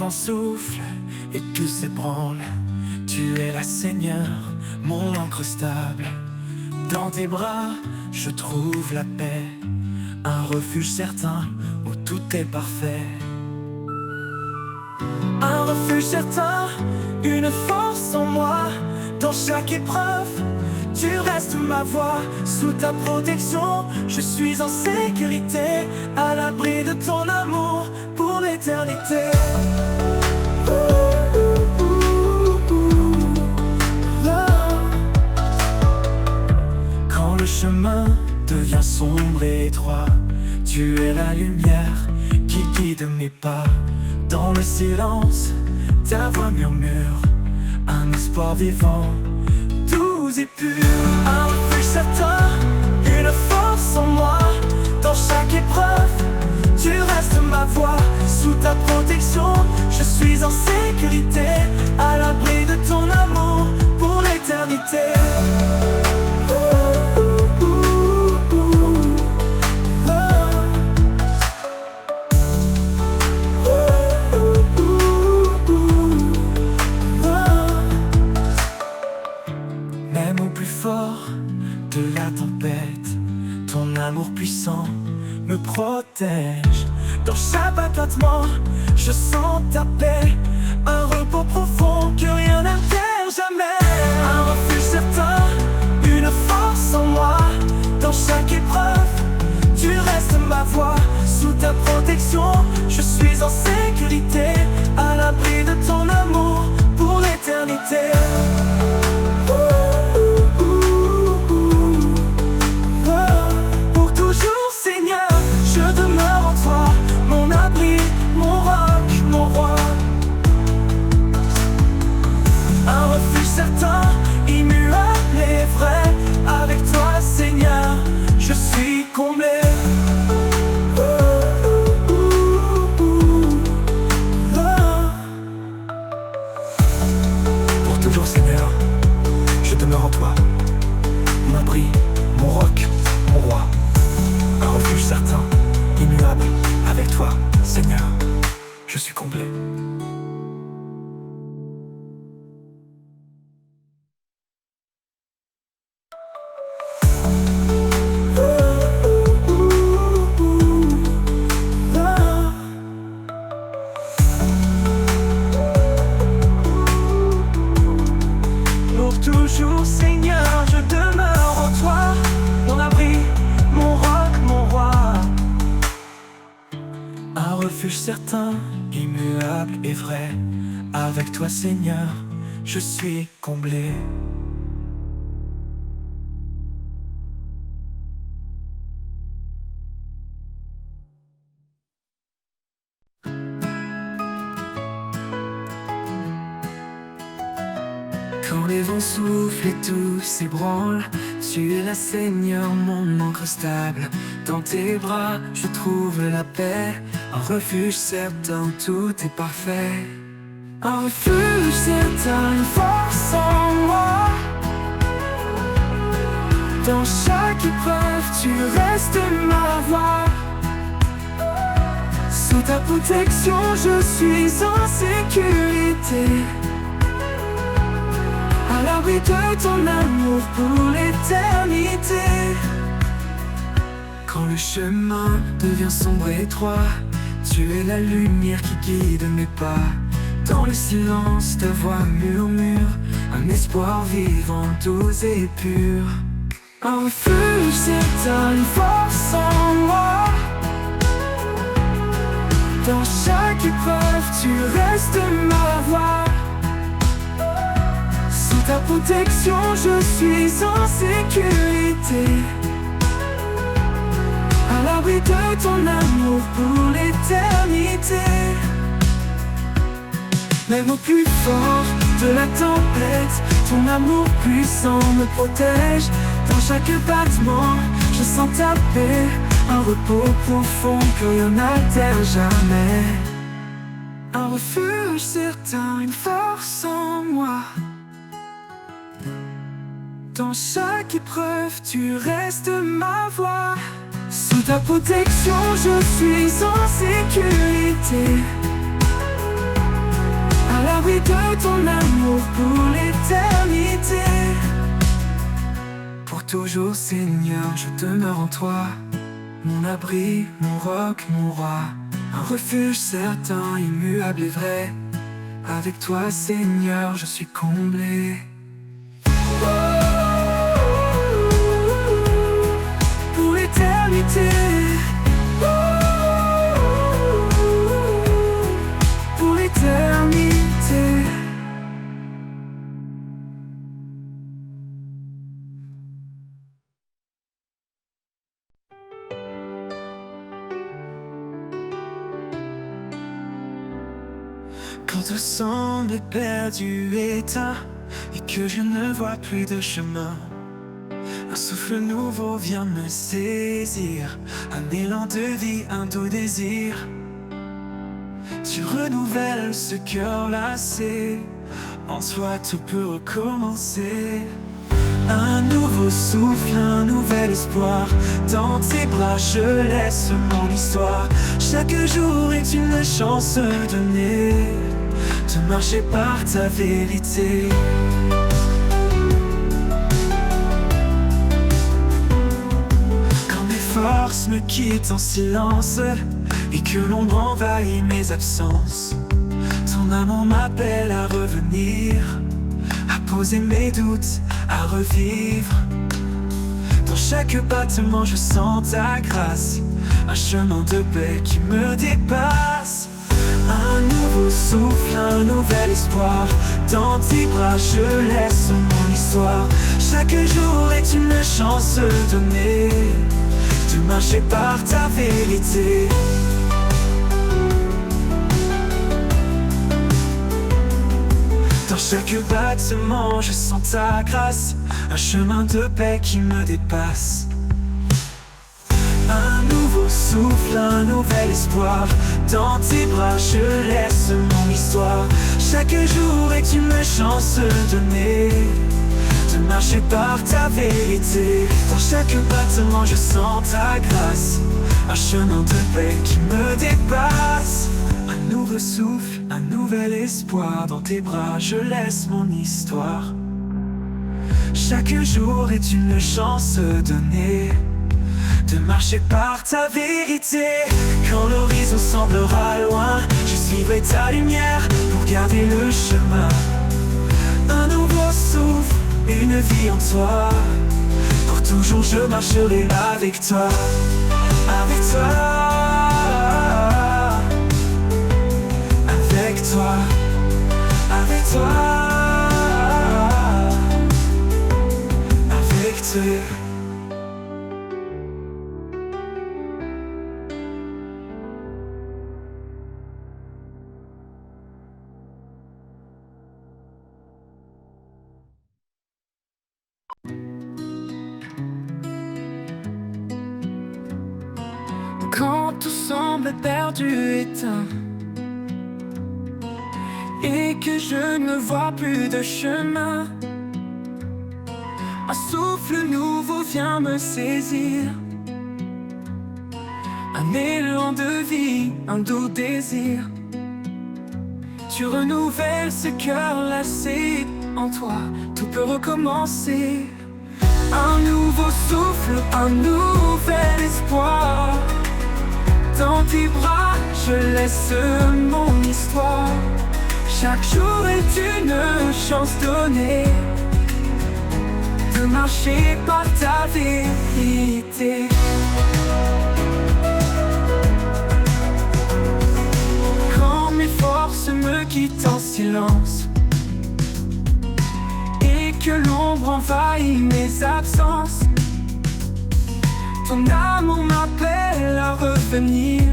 vents soufflent et tout s'ébranle, tu es la Seigneur, mon ancre stable. Dans tes bras, je trouve la paix, un refuge certain où tout est parfait. Un refuge certain, une force en moi. Dans chaque épreuve, tu restes ma voix. Sous ta protection, je suis en sécurité, à l'abri de ton amour pour l'éternité. Quand le chemin devient sombre et étroit, tu es la lumière qui guide mes pas. Dans le silence, ta voix murmure, un espoir vivant, doux et pur. Un refuge certain, une force en moi. Dans chaque épreuve, tu restes ma voix. Sous ta protection, je suis en sécurité, à l'abri de ton amour pour l'éternité. De la tempête, ton amour puissant me protège. Dans chaque battement, je sens ta paix, un repos profond que rien n'altère jamais. Un refuge certain, une force en moi. Dans chaque épreuve, tu restes ma voix. Sous ta protection, je suis en sécurité, à l'abri de ton amour pour l'éternité. Certain, immuable et vrai, avec toi Seigneur, je suis comblé. Pour toujours Seigneur, je demeure en toi, mon abri, mon roc, mon roi. Un refuge certain, immuable, avec toi Seigneur, je suis comblé. Toujours Seigneur, je demeure en toi, mon abri, mon roc, mon roi. Un refuge certain, immuable et vrai, avec toi Seigneur, je suis comblé. Quand les vents soufflent et tout s'ébranle, tu es la Seigneur, mon ancre stable. Dans tes bras, je trouve la paix, un refuge certain, tout est parfait. Un refuge certain, une force en moi. Dans chaque épreuve, tu restes ma voix. Sous ta protection, je suis en sécurité, à l'abri de ton amour pour l'éternité. Quand le chemin devient sombre et étroit, tu es la lumière qui guide mes pas. Dans le silence, ta voix murmure, un espoir vivant, doux et pur. Un refuge certain, une force en moi. Dans chaque épreuve, tu restes ma voix. Sous ta protection, je suis en sécurité, à l'abri de ton amour pour l'éternité. Même au plus fort de la tempête, ton amour puissant me protège. Dans chaque battement, je sens ta paix, un repos profond que rien n'altère jamais. Un refuge certain, une force en moi. Dans chaque épreuve, tu restes ma voix. Sous ta protection, je suis en sécurité, envie de ton amour pour l'éternité. Pour toujours, Seigneur, je demeure en toi. Mon abri, mon roc, mon roi, un refuge certain, immuable et vrai. Avec toi, Seigneur, je suis comblé. Pour l'éternité. Pour l'éternité. Quand tout semble perdu, éteint, et que je ne vois plus de chemin, un souffle nouveau vient me saisir, un élan de vie, un doux désir. Tu renouvelles ce cœur lassé, en toi tout peut recommencer. Un nouveau souffle, un nouvel espoir, dans tes bras je laisse mon histoire. Chaque jour est une chance donnée de marcher par ta vérité. Quand mes forces me quittent en silence et que l'ombre envahit mes absences, ton amour m'appelle à revenir, à poser mes doutes, à revivre. Dans chaque battement je sens ta grâce, un chemin de paix qui me dépasse. Un nouveau souffle, un nouvel espoir, dans tes bras je laisse mon histoire. Chaque jour est une chance donnée de marcher par ta vérité. Dans chaque battement je sens ta grâce, un chemin de paix qui me dépasse. Un nouveau souffle, un nouvel espoir, dans tes bras je laisse mon histoire. Chaque jour est une chance donnée de marcher par ta vérité. Dans chaque battement je sens ta grâce, un chemin de paix qui me dépasse. Un nouveau souffle, un nouvel espoir, dans tes bras je laisse mon histoire. Chaque jour est une chance donnée de marcher par ta vérité. Quand l'horizon semblera loin, je suivrai ta lumière pour garder le chemin. Un nouveau souffle, une vie en toi, pour toujours je marcherai avec toi. Avec toi, avec toi, avec toi, avec toi. Quand tout semble perdu, éteint, et que je ne vois plus de chemin, un souffle nouveau vient me saisir, un élan de vie, un doux désir. Tu renouvelles ce cœur lassé, en toi tout peut recommencer. Un nouveau souffle, un nouvel espoir, dans tes bras je laisse mon histoire. Chaque jour est une chance donnée de marcher par ta vérité. Quand mes forces me quittent en silence et que l'ombre envahit mes absences, ton amour m'appelle à revenir,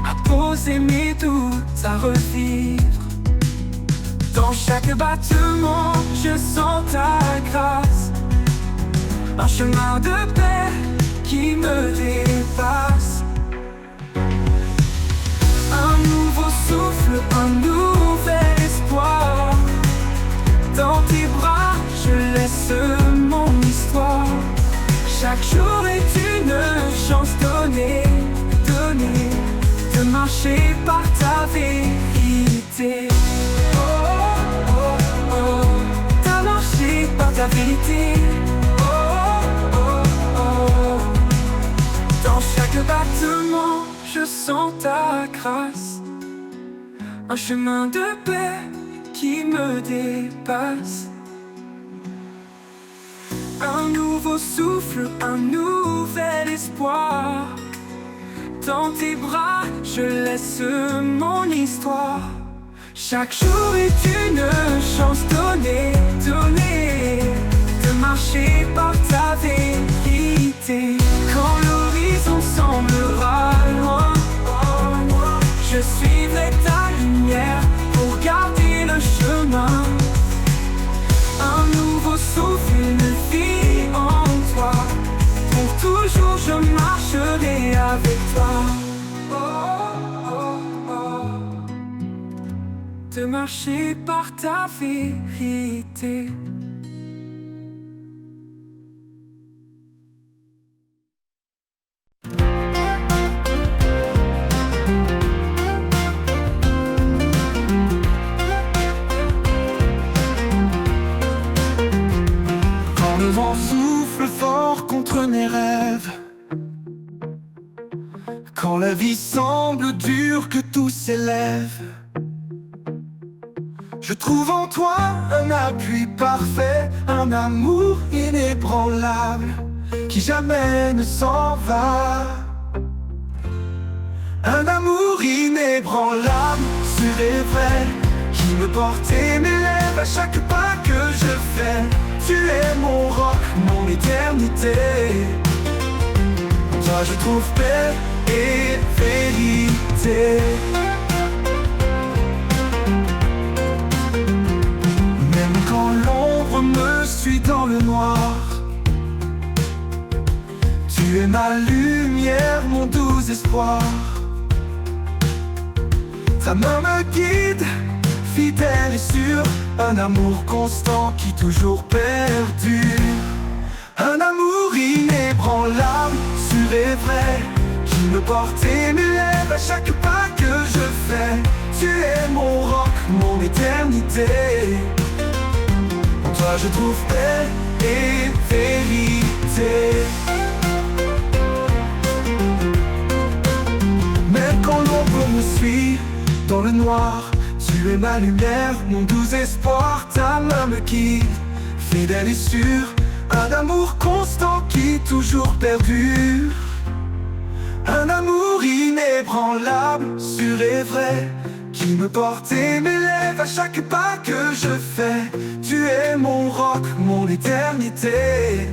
à poser mes doutes, à revivre. Dans chaque battement, je sens ta grâce, un chemin de paix qui me dépasse. Un nouveau souffle, un nouvel espoir, dans tes bras, je laisse mon histoire. Chaque jour est une chance donnée de marcher par ta vérité. vérité. Oh, oh, oh, oh. T'as marché par ta vérité. Oh, oh, oh. Dans chaque battement, je sens ta grâce. Un chemin de paix qui me dépasse. Un nouveau souffle, un nouvel espoir. Dans tes bras, je laisse mon histoire. Chaque jour est une chance donnée de marcher par ta vérité. Quand l'horizon semblera loin, je suivrai ta lumière pour garder le chemin. Un nouveau souffle, une vie en toi. Pour toujours je marcherai avec toi. Oh, oh, oh. De marcher par ta vérité. Quand le vent souffle fort contre mes rêves, quand la vie semble dure, que tout s'élève, je trouve en toi un appui parfait, un amour inébranlable qui jamais ne s'en va. Un amour inébranlable, sûr et vrai, qui me porte et m'élève à chaque pas que je fais. Tu es mon roc, mon éternité. En toi je trouve paix et vérité. Même quand l'ombre me suit dans le noir, tu es ma lumière, mon doux espoir. Ta main me guide, fidèle et sûre, un amour constant qui toujours perdure. Un amour inébranlable, sûr et vrai, qui me porte et m'élève à chaque pas que je fais. Tu es mon roc, mon éternité. En toi je trouve paix et vérité. Même quand l'ombre me suit dans le noir, tu es ma lumière, mon doux espoir. Ta main me guide, fidèle et sûre, un amour constant qui toujours perdure. Un amour inébranlable, sûr et vrai, qui me porte et m'élève à chaque pas que je fais. Tu es mon roc, mon éternité.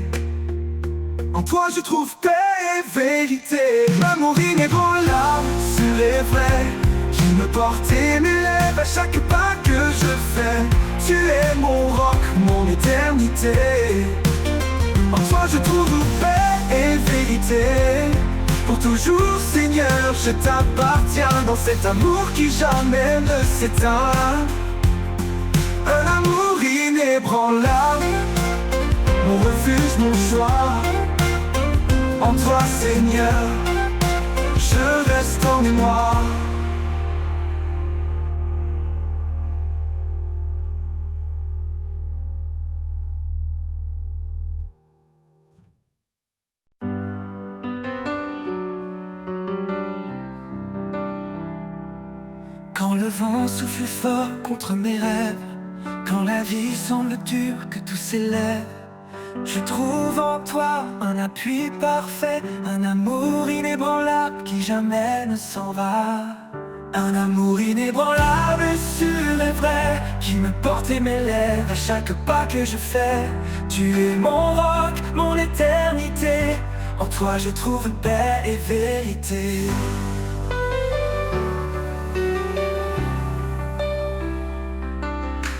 En toi je trouve paix et vérité. L'amour inébranlable, sûr et vrai, qui me porte et m'élève à chaque pas que je fais. Tu es mon roc, mon éternité. En toi je trouve paix et vérité. Pour toujours Seigneur je t'appartiens, dans cet amour qui jamais ne s'éteint. Un amour inébranlable, mon refuge, mon choix. En toi Seigneur, je reste en mémoire. Quand le vent souffle fort contre mes rêves, quand la vie semble dure, que tout s'élève, je trouve en toi un appui parfait, un amour inébranlable qui jamais ne s'en va. Un amour inébranlable, sûr et vrai, qui me porte et m'élève à chaque pas que je fais. Tu es mon roc, mon éternité. En toi je trouve paix et vérité.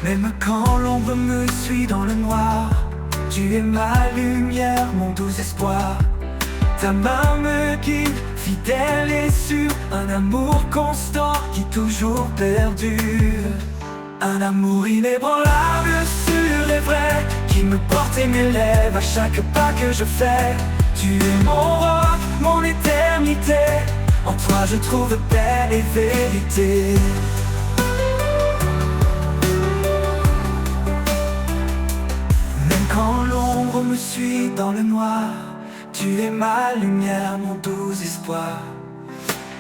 Même quand l'ombre me suit dans le noir, tu es ma lumière, mon doux espoir. Ta main me guide, fidèle et sûre, un amour constant qui toujours perdure. Un amour inébranlable, sûr et vrai, qui me porte et m'élève à chaque pas que je fais. Tu es mon roc, mon éternité. En toi je trouve paix et vérité. me suis dans le noir, tu es ma lumière, mon doux espoir.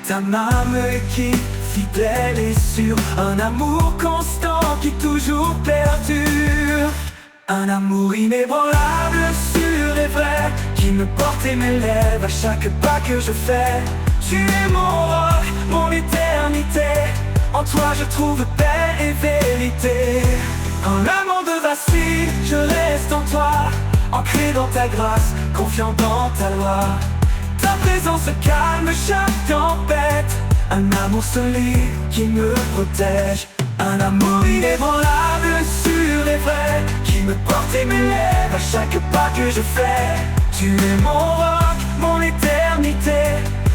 Ta main me quitte, fidèle et sûre, un amour constant qui toujours perdure. Un amour inébranlable, sûr et vrai, qui me porte et m'élève à chaque pas que je fais. Tu es mon roc, mon éternité, en toi je trouve paix et vérité. Quand le monde vacille, je reste en toi, ancré dans ta grâce, confiant dans ta loi. Ta présence calme chaque tempête, un amour solide qui me protège. Un amour inébranlable, sûr et vrai, qui me porte et m'élève à chaque pas que je fais. Tu es mon roc, mon éternité,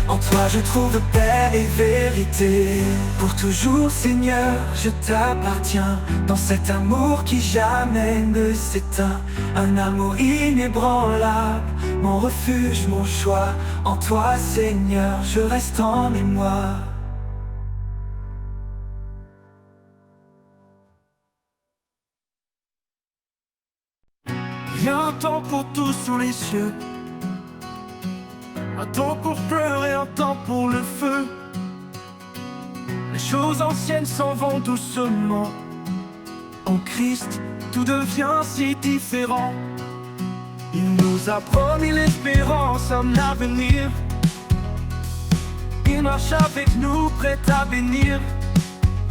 en toi je trouve paix et vérité. Pour toujours Seigneur, je t'appartiens, dans cet amour qui jamais ne s'éteint. Un amour inébranlable, mon refuge, mon choix. En toi Seigneur, je reste en mémoire. Il y a un temps pour tout sous les cieux, un temps pour pleurer, un temps pour le feu. Les choses anciennes s'en vont doucement. En Christ, tout devient si différent. Il nous a promis l'espérance, un avenir. Il marche avec nous, prêt à bénir.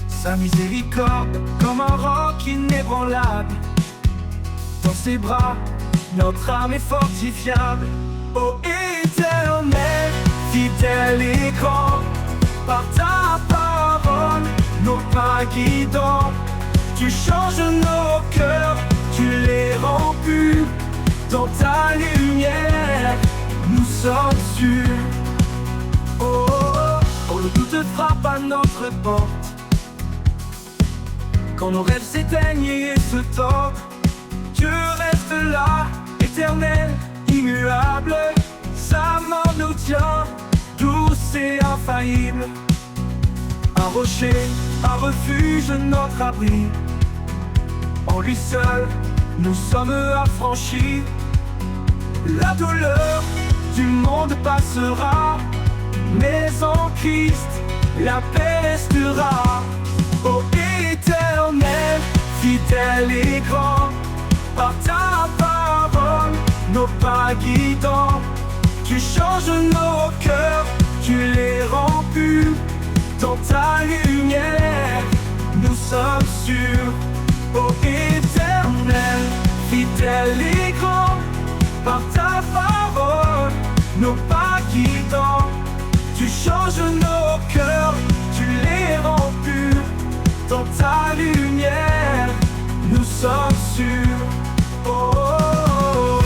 Sa miséricorde, comme un roc inébranlable. Dans ses bras, notre âme est fortifiable. Ô Éternel, fidèle et grand, par ta parole, nos pas guidants. Tu changes nos cœurs, tu les rends purs. Dans ta lumière, nous sommes sûrs. Oh, quand le doute frappe à notre porte, quand nos rêves s'éteignent et se tordent, Dieu reste là, éternel, immuable. Sa main nous tient, douce et infaillible. Un rocher, un refuge, notre abri. En lui seul, nous sommes affranchis. La douleur du monde passera, mais en Christ, la paix restera. Ô Éternel, fidèle et grand, par ta parole, nos pas guidants. Tu changes nos cœurs, tu les rends purs. Dans ta lumière, nous sommes sûrs. Ô Éternel, fidèle et grand, par ta parole, nos pas guidants. Tu changes nos cœurs, tu les rends purs. Dans ta lumière, nous sommes sûrs. Oh, oh, oh.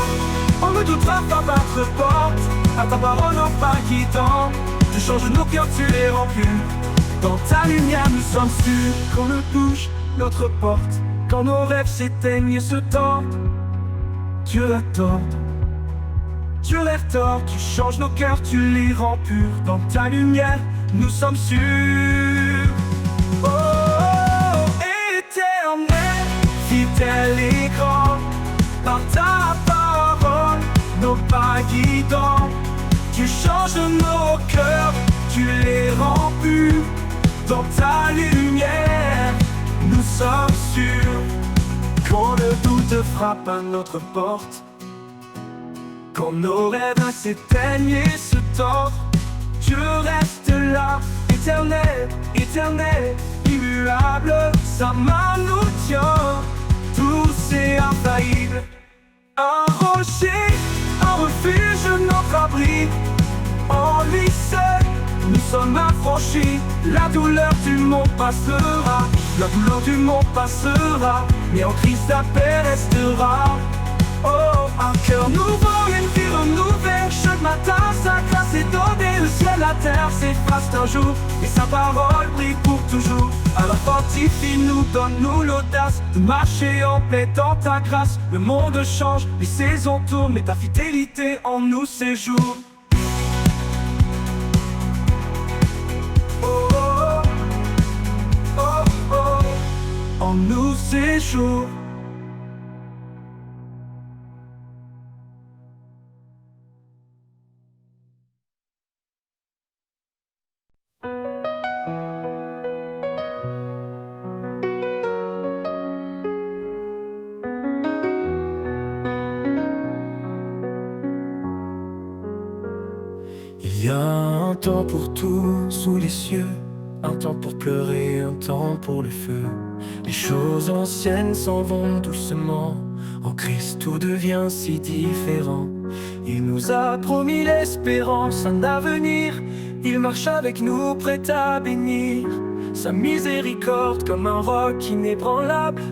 On ne doutera pas notre porte, à ta parole nos pas guidants. Tu changes nos cœurs, tu les rends purs. Dans ta lumière, nous sommes sûrs. Quand le touche notre porte, quand nos rêves s'éteignent et se tordent, Dieu a tort, Dieu a tort. Tu changes nos cœurs, tu les rends purs. Dans ta lumière, nous sommes sûrs. Oh, oh, oh, Éternel, fidèle et grand, par ta parole, nos pas guidants. Tu changes nos cœurs, tu les rends purs. Dans ta lumière, nous sommes sûrs. Quand le doute frappe à notre porte, quand nos rêves s'éteignent et se tordent, Dieu reste là, éternel, éternel, immuable. Sa main nous tient, douce et infaillible. Un rocher, un refuge, notre abri. En lui seul, nous sommes affranchis. La douleur du monde passera, la douleur du monde passera, mais en Christ la paix restera. Oh, un cœur nouveau, une vie renouvelée. Chaque matin sa grâce est donnée. Le ciel, la terre s'effacent un jour, et sa parole brille pour toujours. Alors fortifie, nous donne-nous l'audace de marcher en paix dans ta grâce. Le monde change, les saisons tournent, mais ta fidélité en nous séjourne. En nous séjourne. Il y a un temps pour tout sous les cieux, un temps pour pleurer, un temps pour le feu. Les choses anciennes s'en vont doucement, en Christ tout devient si différent. Il nous a promis l'espérance, un avenir. Il marche avec nous, prêt à bénir. Sa miséricorde comme un roc inébranlable.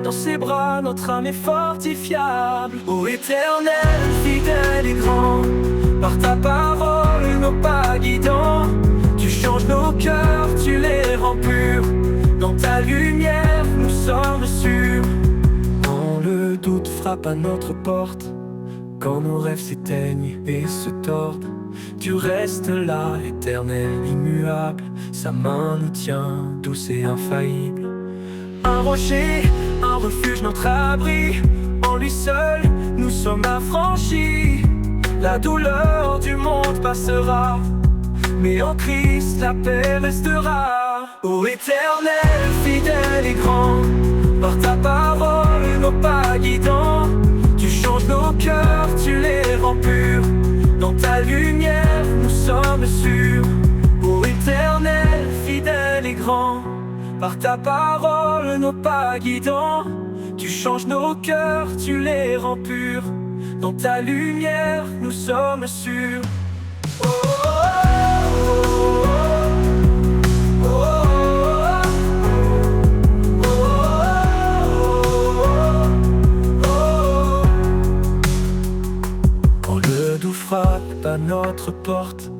Dans ses bras, notre âme est fortifiable. Ô Éternel, fidèle et grand, par ta parole, nos pas guidants, tu changes nos cœurs, tu les rends purs. Dans ta lumière, nous sommes sûrs. Quand le doute frappe à notre porte, quand nos rêves s'éteignent et se tordent, tu restes là, éternel, immuable. Sa main nous tient, douce et infaillible. Un rocher, un refuge, notre abri. En lui seul, nous sommes affranchis. La douleur du monde passera, mais en Christ la paix restera. Ô Éternel, fidèle et grand, par ta parole, nos pas guidants, tu changes nos cœurs, tu les rends purs. Dans ta lumière, nous sommes sûrs. Ô Éternel, fidèle et grand, par ta parole, nos pas guidants, tu changes nos cœurs, tu les rends purs. Dans ta lumière, nous sommes sûrs. Oh, oh, oh, oh. Quand le doux frappe à notre porte,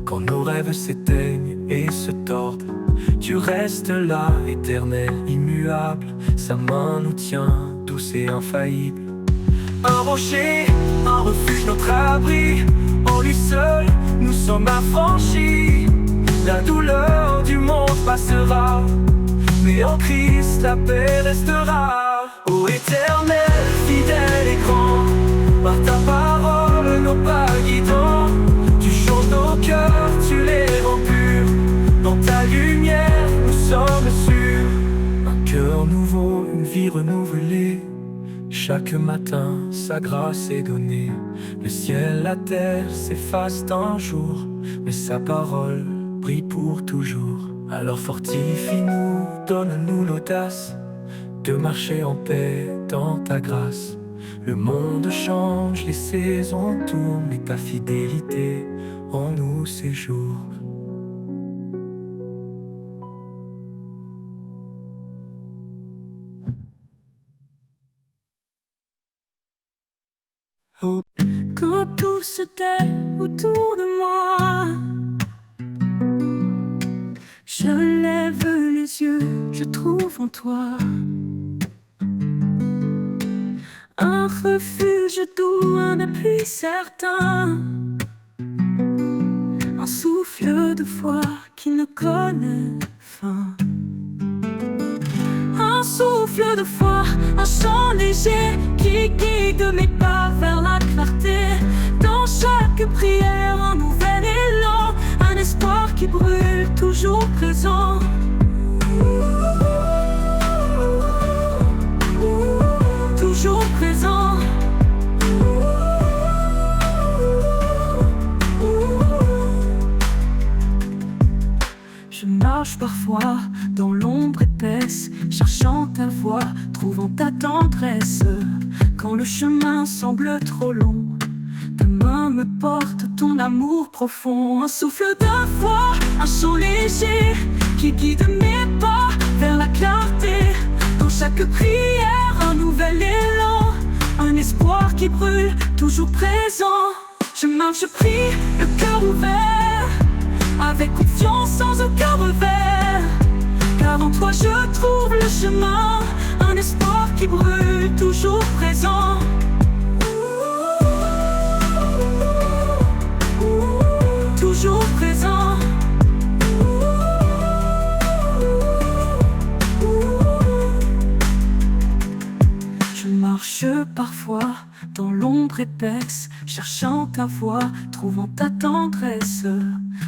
quand nos rêves s'éteignent et se tordent, tu restes là, éternel, immuable. Sa main nous tient, douce et infaillible. Un rocher, un refuge, notre abri. En lui seul, nous sommes affranchis. La douleur du monde passera, mais en Christ la paix restera. Ô Éternel, fidèle et grand, par ta parole, nos pas guidants, tu changes nos cœurs, tu les rends purs. Dans ta lumière, nous sommes sûrs. Un cœur nouveau, une vie renouvelée. Chaque matin, sa grâce est donnée. Le ciel, la terre s'effacent un jour, mais sa parole brille pour toujours. Alors fortifie-nous, donne-nous l'audace de marcher en paix dans ta grâce. Le monde change, les saisons tournent, mais ta fidélité en nous séjourne. Oh. Quand tout se tait autour de moi, je lève les yeux, je trouve en toi un refuge doux, un appui certain, un souffle de foi qui ne connaît fin. Un souffle de foi, un chant léger qui guide mes pas vers la clarté. Dans chaque prière, un nouvel élan, un espoir qui brûle, toujours présent. Toujours présent. Je marche parfois dans l'ombre épaisse, cherchant ta voix, trouvant ta tendresse. Quand le chemin semble trop long, ta main me porte, ton amour profond. Un souffle de foi, un chant léger qui guide mes pas vers la clarté. Dans chaque prière, un nouvel élan, un espoir qui brûle, toujours présent. Je marche, je prie, le cœur ouvert, avec confiance, sans aucun revers. Car en toi je trouve le chemin, un espoir qui brûle, toujours présent. Toujours présent. Je marche parfois dans l'ombre épaisse, cherchant ta voix, trouvant ta tendresse.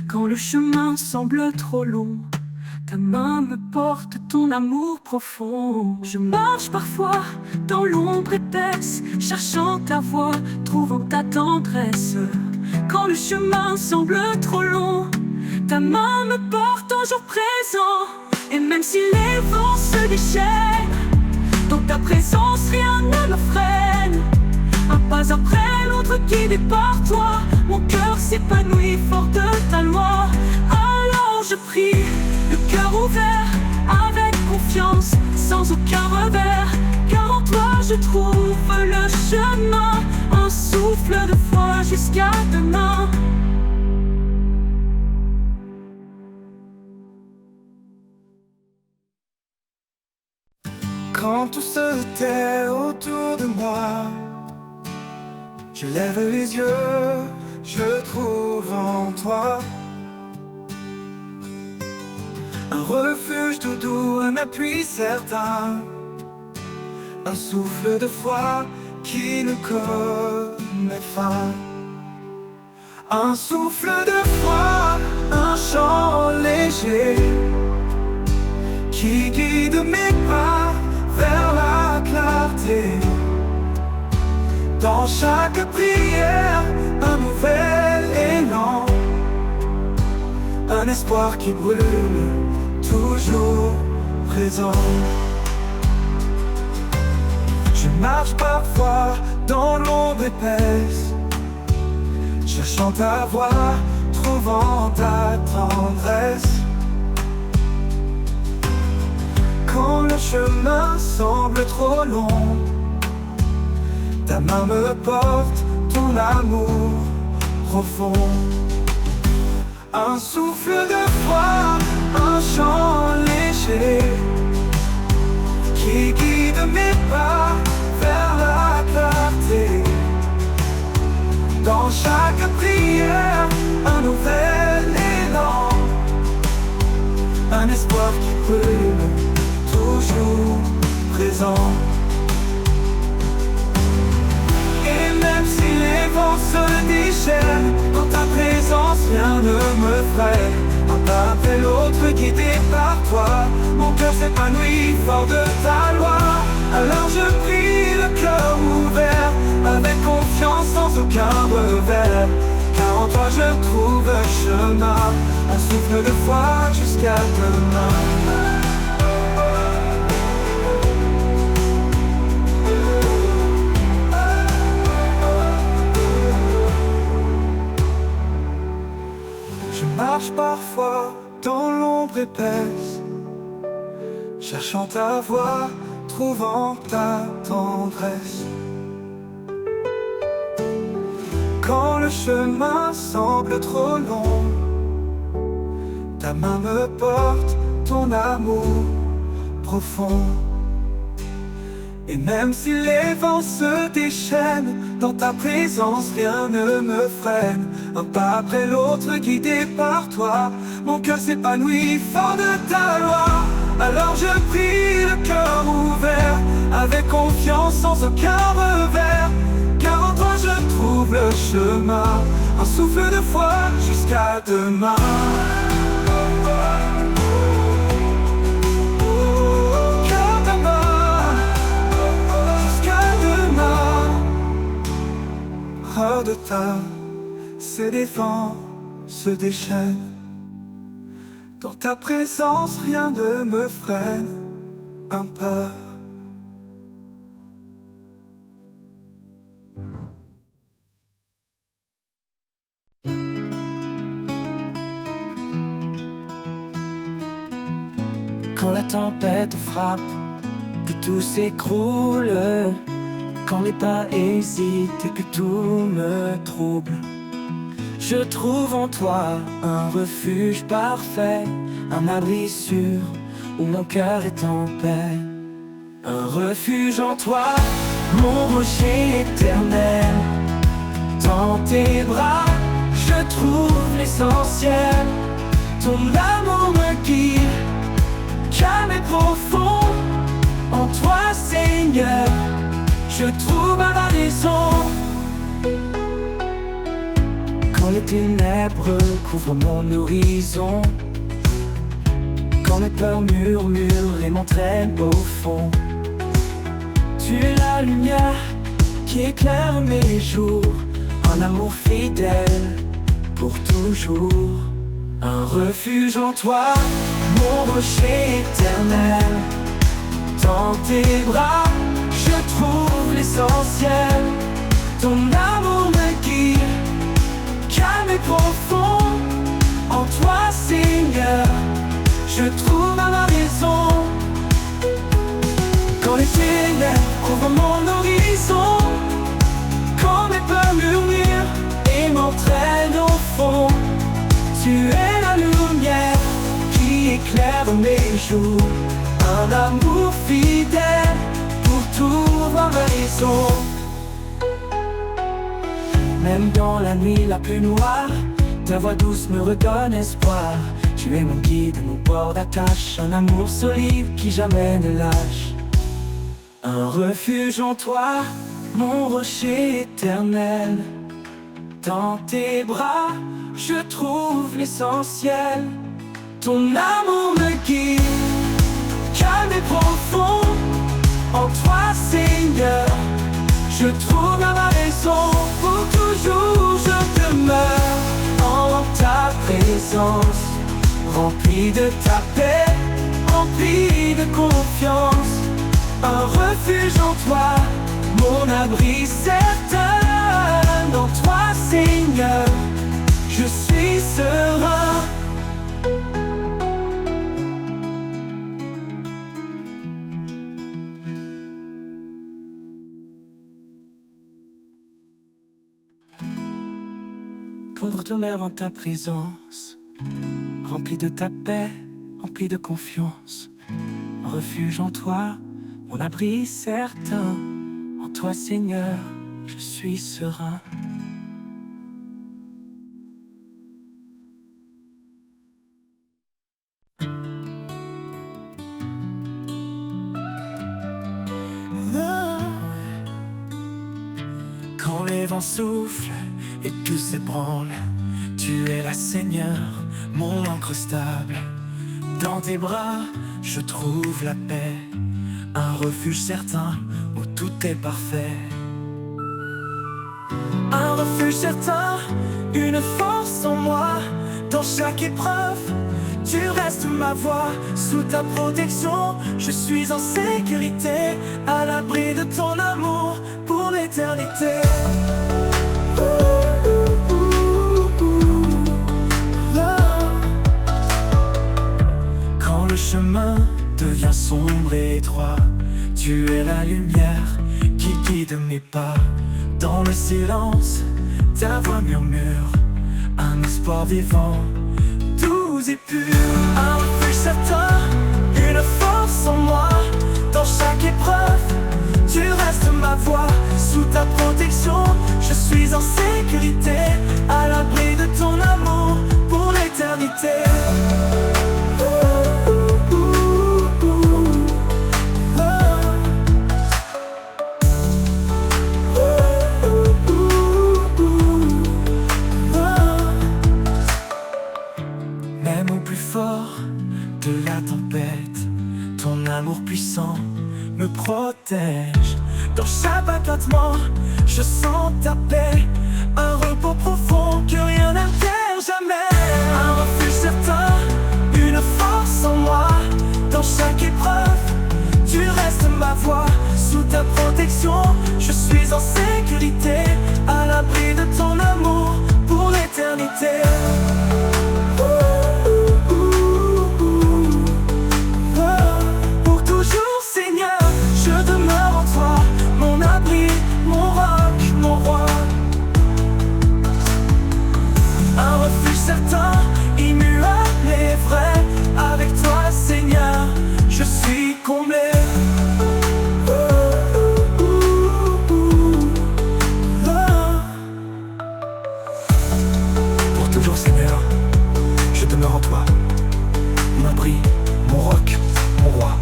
Quand le chemin semble trop long, ta main me porte, ton amour profond. Je marche parfois dans l'ombre épaisse, cherchant ta voix, trouvant ta tendresse. Quand le chemin semble trop long, ta main me porte toujours présent. Et même si les vents se déchaînent, dans ta présence rien ne me freine. Un pas après l'autre guidé par toi, mon cœur s'épanouit fort de ta loi. Alors je prie, le cœur ouvert, avec confiance, sans aucun revers. Car en toi je trouve le chemin, un souffle de foi jusqu'à demain. Quand tout se tait autour de moi, je lève les yeux, je trouve en toi un refuge tout doux, un appui certain, un souffle de foi qui ne connaît fin. Un souffle de foi, un chant léger qui guide mes pas vers la clarté. Dans chaque prière, un nouvel élan, un espoir qui brûle, toujours présent. Je marche parfois dans l'ombre épaisse, cherchant ta voix, trouvant ta tendresse. Quand le chemin semble trop long, ta main me porte, ton amour profond. Un souffle de foi, un chant léger qui guide mes pas vers la clarté. Dans chaque prière, un nouvel élan, un espoir qui brûle, toujours présent. Et même si les vents se déchaînent, dans ta présence rien ne me freine. Un pas après l'autre guidé par toi, mon cœur s'épanouit fort de ta loi. Alors je prie le cœur ouvert, avec confiance sans aucun revers. Car en toi je trouve un chemin, un souffle de foi jusqu'à demain. Je marche parfois dans l'ombre épaisse, cherchant ta voix, trouvant ta tendresse. Quand le chemin semble trop long, ta main me porte, ton amour profond. Et même si les vents se déchaînent, dans ta présence rien ne me freine. Un pas après l'autre guidé par toi, mon cœur s'épanouit fort de ta loi. Alors je prie le cœur ouvert, avec confiance sans aucun revers. Car en toi je trouve le chemin, un souffle de foi jusqu'à demain. Hors de ta, ces défends se déchaînent. Dans ta présence, rien ne me freine un pas. Quand la tempête frappe, que tout s'écroule, quand les pas hésitent et que tout me trouble, je trouve en toi un refuge parfait, un abri sûr où mon cœur est en paix. Un refuge en toi, mon rocher éternel. Dans tes bras, je trouve l'essentiel. Ton amour me guide, calme et profond. En toi, Seigneur, je trouve ma raison. Quand les ténèbres couvrent mon horizon, quand mes peurs murmurent et m'entraînent au fond, tu es la lumière qui éclaire mes jours, un amour fidèle pour toujours. Un refuge en toi, mon rocher éternel. Dans tes bras, je trouve l'essentiel. Ton amour me guide, calme et profond. En toi, Seigneur, je trouve ma raison. Quand les ténèbres couvrent mon horizon, quand mes peurs murmurent et m'entraînent au fond, tu es la lumière qui éclaire mes jours. Un amour fidèle pour tout voir ma raison. Même dans la nuit la plus noire, ta voix douce me redonne espoir. Tu es mon guide, mon port d'attache, un amour solide qui jamais ne lâche. Un refuge en toi, mon rocher éternel. Dans tes bras, je trouve l'essentiel. Ton amour me guide, calme et profond. En toi, Seigneur, je trouve ma raison. Pour toujours je demeure en ta présence, rempli de ta paix, rempli de confiance. Un refuge en toi, mon abri certain. Dans toi, Seigneur, je suis serein. Pour demeurer en ta présence, rempli de ta paix, rempli de confiance. Un refuge en toi, mon abri certain. En toi, Seigneur, je suis serein. Quand les vents soufflent et tout s'ébranle, tu es là, Seigneur, mon ancre stable. Dans tes bras, je trouve la paix, un refuge certain où tout est parfait. Un refuge certain, une force en moi. Dans chaque épreuve, tu restes ma voix. Sous ta protection, je suis en sécurité, à l'abri de ton amour pour l'éternité. Quand le chemin devient sombre et étroit, tu es la lumière qui guide mes pas. Dans le silence, ta voix murmure un espoir vivant, doux et pur. Un refuge certain, une force en moi. Dans chaque épreuve, tu restes ma voix. Sous ta protection, je suis en sécurité, à l'abri de ton amour pour l'éternité. Même au plus fort de la tempête, ton amour puissant me protège. Dans chaque abattement, je sens ta paix, un repos profond que rien n'altère jamais. Un refuge certain, une force en moi. Dans chaque épreuve, tu restes ma voix. Sous ta protection, je suis en sécurité, à l'abri de ton amour pour l'éternité. Pour toujours, Seigneur, je demeure en toi, mon abri, mon roc, mon roi. Un refuge certain, immuable et vrai. Avec toi, Seigneur, je suis comblé. Pour toujours, Seigneur, je demeure en toi, mon abri, mon roc, mon roi.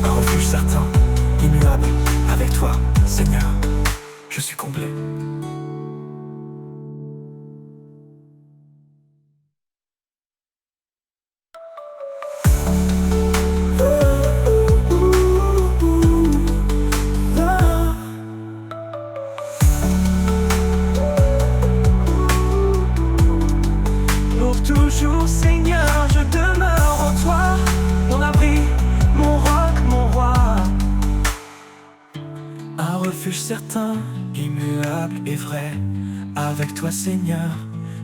Un refuge certain, immuable. Avec toi, Seigneur, je suis comblé. certain, immuable et vrai. Avec toi Seigneur,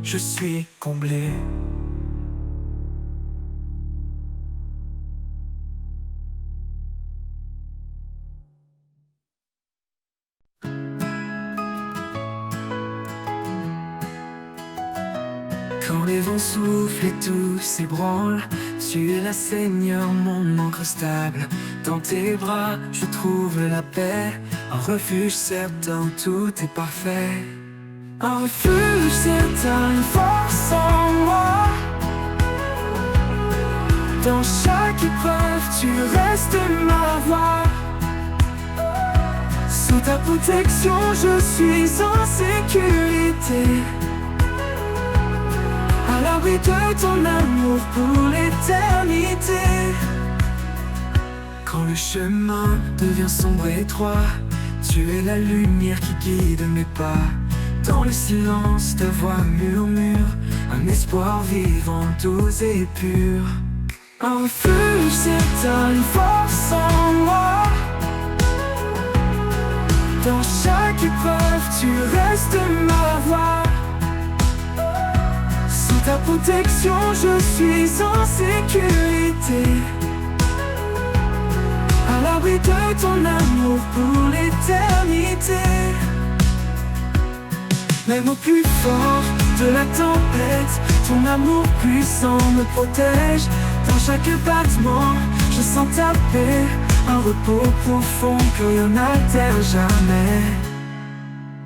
je suis comblé. Quand les vents soufflent et tout s'ébranle, tu es là Seigneur, mon ancre stable. Dans tes bras, je trouve la paix, un refuge certain, tout est parfait. Un refuge certain, une force en moi. Dans chaque épreuve, tu restes ma voix. Sous ta protection, je suis en sécurité. À l'abri de ton amour pour l'éternité. Quand le chemin devient sombre et étroit, tu es la lumière qui guide mes pas. Dans le silence, ta voix murmure un espoir vivant, doux et pur. Un refuge certain, une force en moi. Dans chaque épreuve, tu restes ma voix. Sous ta protection, je suis en sécurité. À l'abri de ton amour pour l'éternité. Même au plus fort de la tempête, ton amour puissant me protège. Dans chaque battement, je sens ta paix, un repos profond que rien n'altère jamais.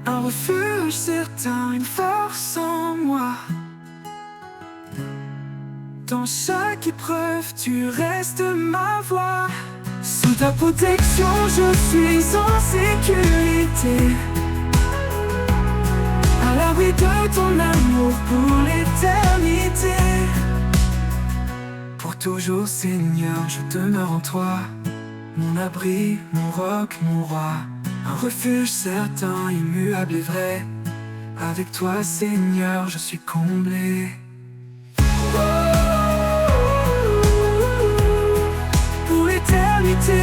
Un refuge certain, une force en moi. Dans chaque épreuve, tu restes ma voix. Sous ta protection, je suis en sécurité. À l'abri de ton amour pour l'éternité. Pour toujours, Seigneur, je demeure en toi. Mon abri, mon roc, mon roi. Un refuge certain, immuable et vrai. Avec toi, Seigneur, je suis comblé. Pour l'éternité.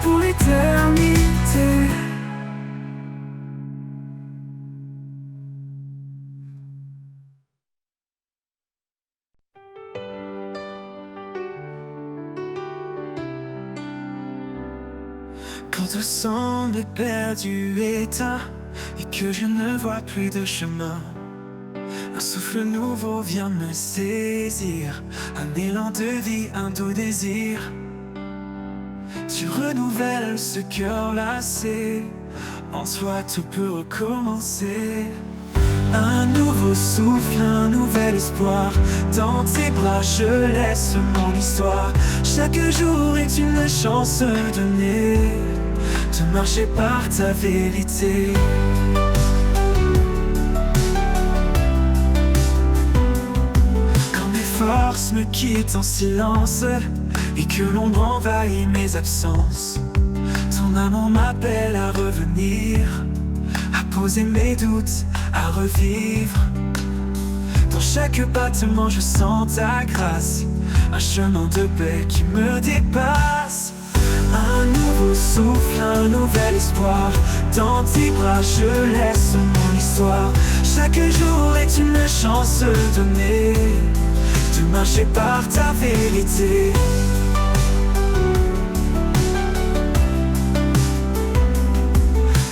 Pour l'éternité. Quand tout semble perdu, éteint, et que je ne vois plus de chemin, un souffle nouveau vient me saisir, un élan de vie, un doux désir. Tu renouvelles ce cœur lassé, en toi tout peut recommencer. Un nouveau souffle, un nouvel espoir, dans tes bras je laisse mon histoire. Chaque jour est une chance donnée, de marcher par ta vérité. Quand mes forces me quittent en silence, et que l'ombre envahit mes absences, ton amour m'appelle à revenir, à poser mes doutes, à revivre. Dans chaque battement je sens ta grâce, un chemin de paix qui me dépasse. Un nouveau souffle, un nouvel espoir, dans tes bras je laisse mon histoire. Chaque jour est une chance donnée, de marcher par ta vérité.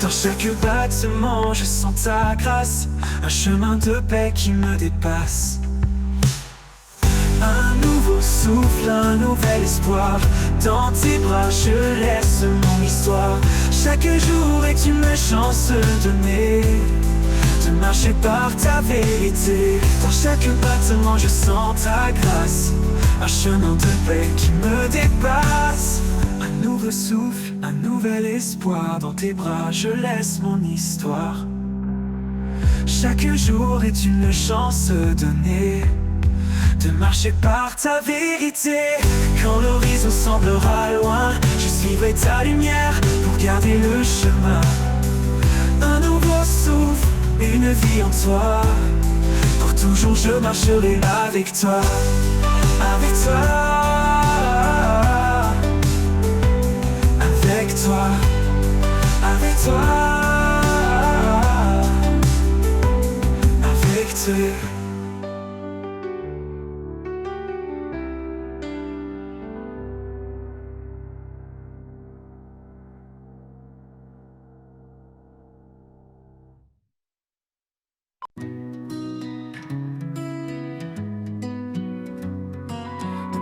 Dans chaque battement je sens ta grâce, un chemin de paix qui me dépasse. Un nouveau souffle, un nouvel espoir, dans tes bras je laisse mon histoire. Chaque jour est une chance donnée, de marcher par ta vérité. Dans chaque battement je sens ta grâce, un chemin de paix qui me dépasse. Un nouveau souffle, un nouvel espoir, dans tes bras je laisse mon histoire. Chaque jour est une chance donnée, de marcher par ta vérité. Quand l'horizon semblera loin, je suivrai ta lumière pour garder le chemin. Un nouveau souffle, une vie en toi, pour toujours je marcherai avec toi. Avec toi. toi, avec toi, avec toi.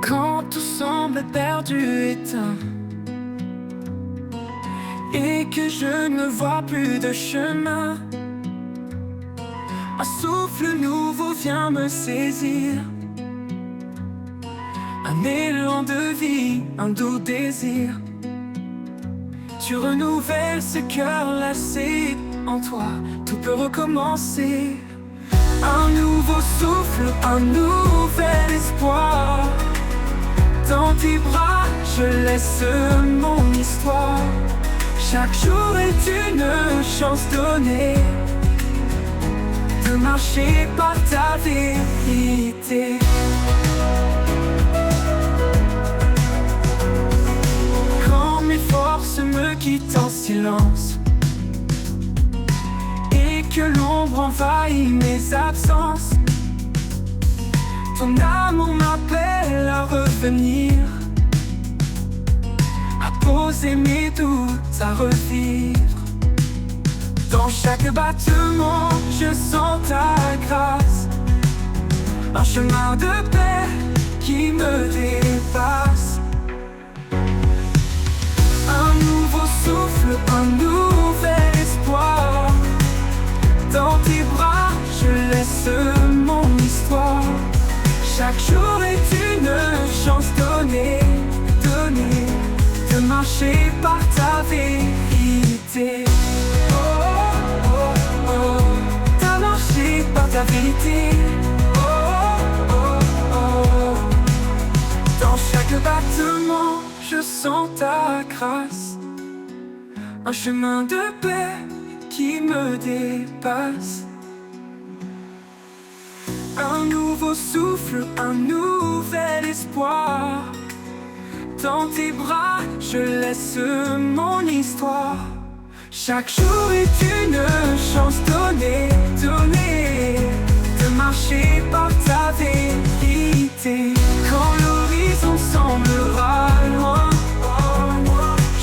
Quand tout semble perdu, éteint, et que je ne vois plus de chemin, un souffle nouveau vient me saisir, un élan de vie, un doux désir. Tu renouvelles ce cœur lassé, en toi tout peut recommencer. Un nouveau souffle, un nouvel espoir. Dans tes bras, je laisse mon histoire. Chaque jour est une chance donnée de marcher par ta vérité. Quand mes forces me quittent en silence et que l'ombre envahit mes absences, ton amour m'appelle à revenir, à poser mes doutes, à revivre. Dans chaque battement, je sens ta grâce, un chemin de paix qui me dépasse. Un nouveau souffle, un nouvel espoir. Dans tes bras, je laisse mon histoire. Chaque jour est une chance donnée, de marcher par ta vérité. Oh, oh, oh, oh. T'as marché par ta vérité. Oh, oh, oh, oh. Dans chaque battement, je sens ta grâce, un chemin de paix qui me dépasse. Un nouveau souffle, un nouvel espoir. Dans tes bras, je laisse mon histoire. Chaque jour est une chance donnée, de marcher par ta vérité. Quand l'horizon semblera loin,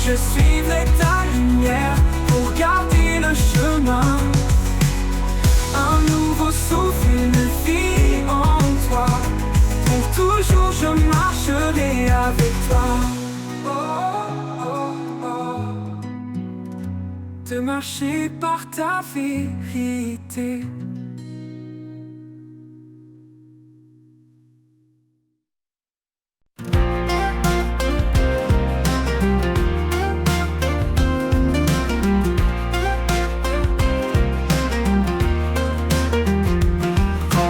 je suivrai ta lumière pour garder le chemin. Un nouveau souffle, une vie en toi. Pour toujours je marcherai avec toi. Oh, oh, oh. De marcher par ta vérité.